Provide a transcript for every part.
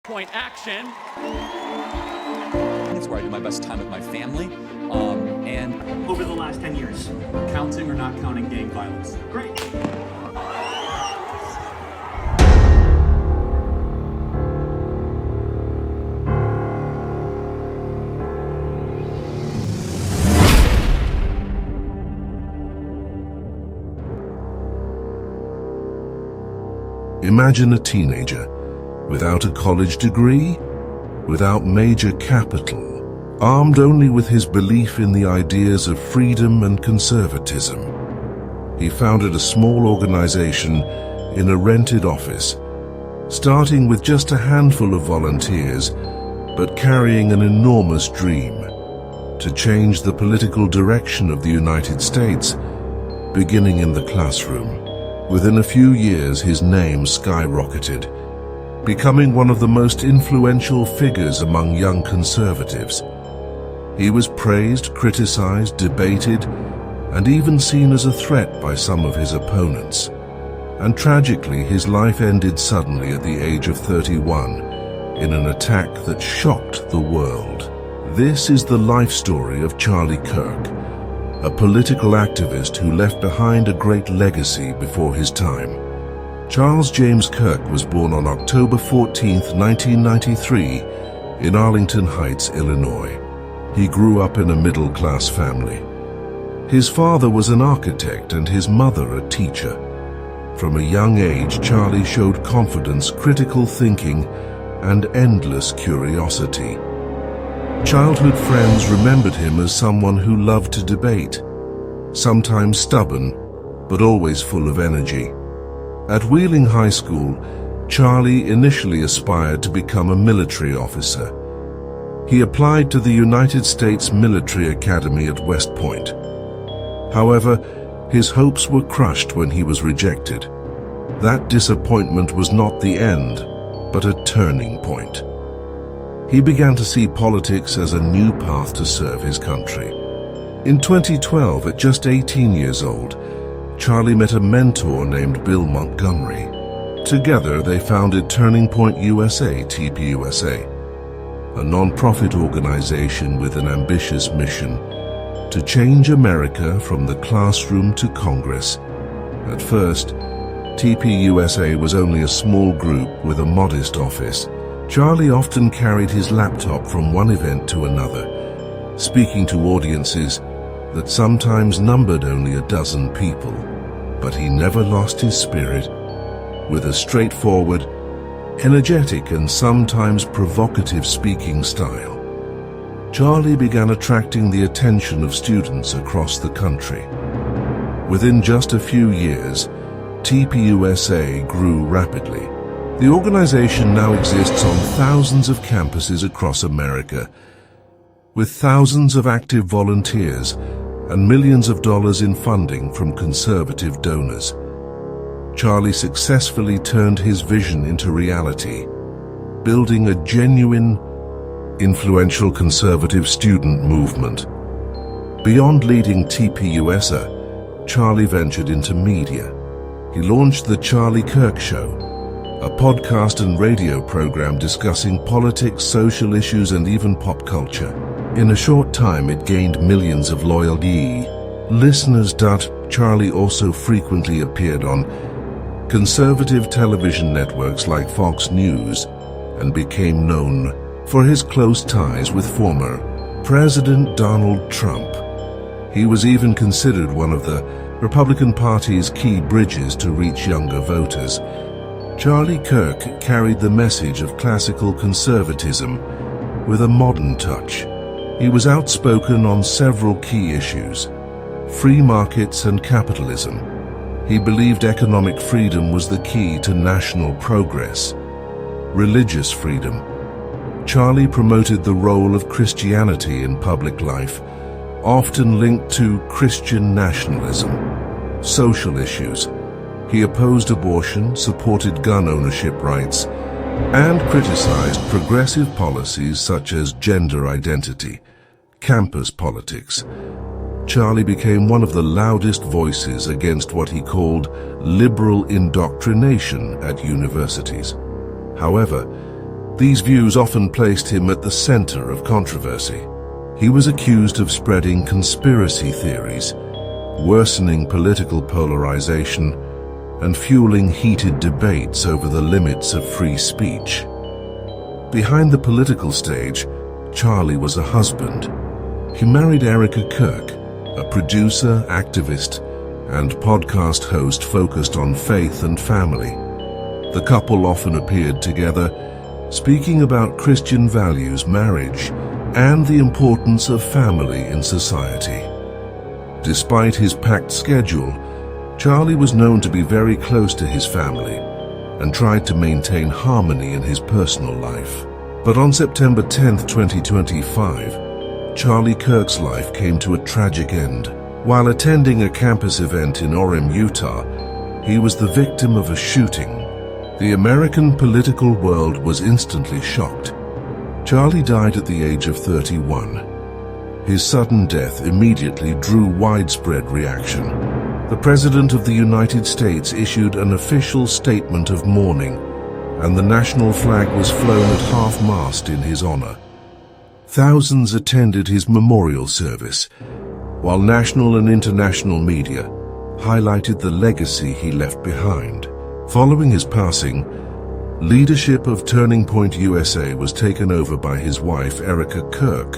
Point action. It's where I do my best time with my family, and over the last 10 years. Counting or not counting gang violence? Great. Imagine a teenager without a college degree, without major capital, armed only with his belief in the ideas of freedom and conservatism. He founded a small organization in a rented office, starting with just a handful of volunteers, but carrying an enormous dream to change the political direction of the United States, beginning in the classroom. Within a few years, his name skyrocketed, becoming one of the most influential figures among young conservatives. He was praised, criticized, debated, and even seen as a threat by some of his opponents. And tragically, his life ended suddenly at the age of 31 in an attack that shocked the world. This is the life story of Charlie Kirk, a political activist who left behind a great legacy before his time. Charles James Kirk was born on October 14, 1993, in Arlington Heights, Illinois. He grew up in a middle-class family. His father was an architect and his mother a teacher. From a young age, Charlie showed confidence, critical thinking, and endless curiosity. Childhood friends remembered him as someone who loved to debate, sometimes stubborn, but always full of energy. At Wheeling High School, Charlie initially aspired to become a military officer. He applied to the United States Military Academy at West Point. However, his hopes were crushed when he was rejected. That disappointment was not the end, but a turning point. He began to see politics as a new path to serve his country. In 2012, at just 18 years old, Charlie met a mentor named Bill Montgomery. Together, they founded Turning Point USA, TPUSA, a non-profit organization with an ambitious mission to change America from the classroom to Congress. At first, TPUSA was only a small group with a modest office. Charlie often carried his laptop from one event to another, speaking to audiences that sometimes numbered only a dozen people. But he never lost his spirit. With a straightforward, energetic, and sometimes provocative speaking style, Charlie began attracting the attention of students across the country. Within just a few years, TPUSA grew rapidly. The organization now exists on thousands of campuses across America, with thousands of active volunteers and millions of dollars in funding from conservative donors. Charlie successfully turned his vision into reality, building a genuine, influential conservative student movement. Beyond leading TPUSA, Charlie ventured into media. He launched The Charlie Kirk Show, a podcast and radio program discussing politics, social issues, and even pop culture. In a short time, it gained millions of loyal listeners. Charlie also frequently appeared on conservative television networks like Fox News and became known for his close ties with former President Donald Trump. He was even considered one of the Republican Party's key bridges to reach younger voters. Charlie Kirk carried the message of classical conservatism with a modern touch. He was outspoken on several key issues: free markets and capitalism. He believed economic freedom was the key to national progress. Religious freedom. Charlie promoted the role of Christianity in public life, often linked to Christian nationalism. Social issues. He opposed abortion, supported gun ownership rights, and criticized progressive policies such as gender identity. Campus politics. Charlie became one of the loudest voices against what he called liberal indoctrination at universities. However, These views often placed him at the center of controversy. He was accused of spreading conspiracy theories, worsening political polarization, and fueling heated debates over the limits of free speech. Behind the political stage, Charlie was a husband. He married Erica Kirk, a producer, activist, and podcast host focused on faith and family. The couple often appeared together, speaking about Christian values, marriage, and the importance of family in society. Despite his packed schedule, Charlie was known to be very close to his family and tried to maintain harmony in his personal life. But on September 10, 2025, Charlie Kirk's life came to a tragic end. While attending a campus event in Orem, Utah, he was the victim of a shooting. The American political world was instantly shocked. Charlie died at the age of 31. His sudden death immediately drew widespread reaction. The President of the United States issued an official statement of mourning, and the national flag was flown at half-mast in his honor. Thousands attended his memorial service, while national and international media highlighted the legacy he left behind. Following his passing, leadership of Turning Point USA was taken over by his wife, Erica Kirk,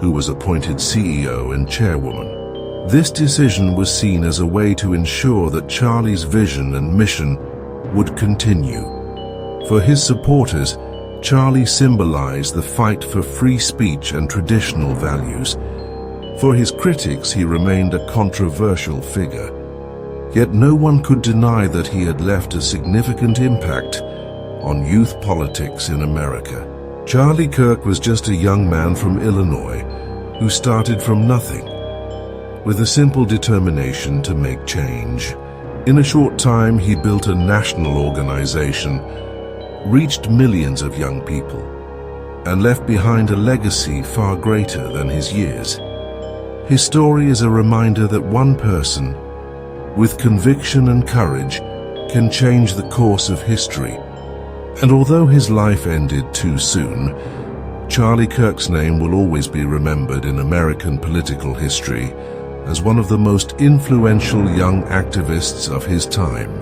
who was appointed CEO and chairwoman. This decision was seen as a way to ensure that Charlie's vision and mission would continue. For his supporters, Charlie symbolized the fight for free speech and traditional values. For his critics, he remained a controversial figure. Yet no one could deny that he had left a significant impact on youth politics in America. Charlie Kirk was just a young man from Illinois who started from nothing, with a simple determination to make change. In a short time, he built a national organization, reached millions of young people, and left behind a legacy far greater than his years. His story is a reminder that one person, with conviction and courage, can change the course of history. And although his life ended too soon, Charlie Kirk's name will always be remembered in American political history as one of the most influential young activists of his time.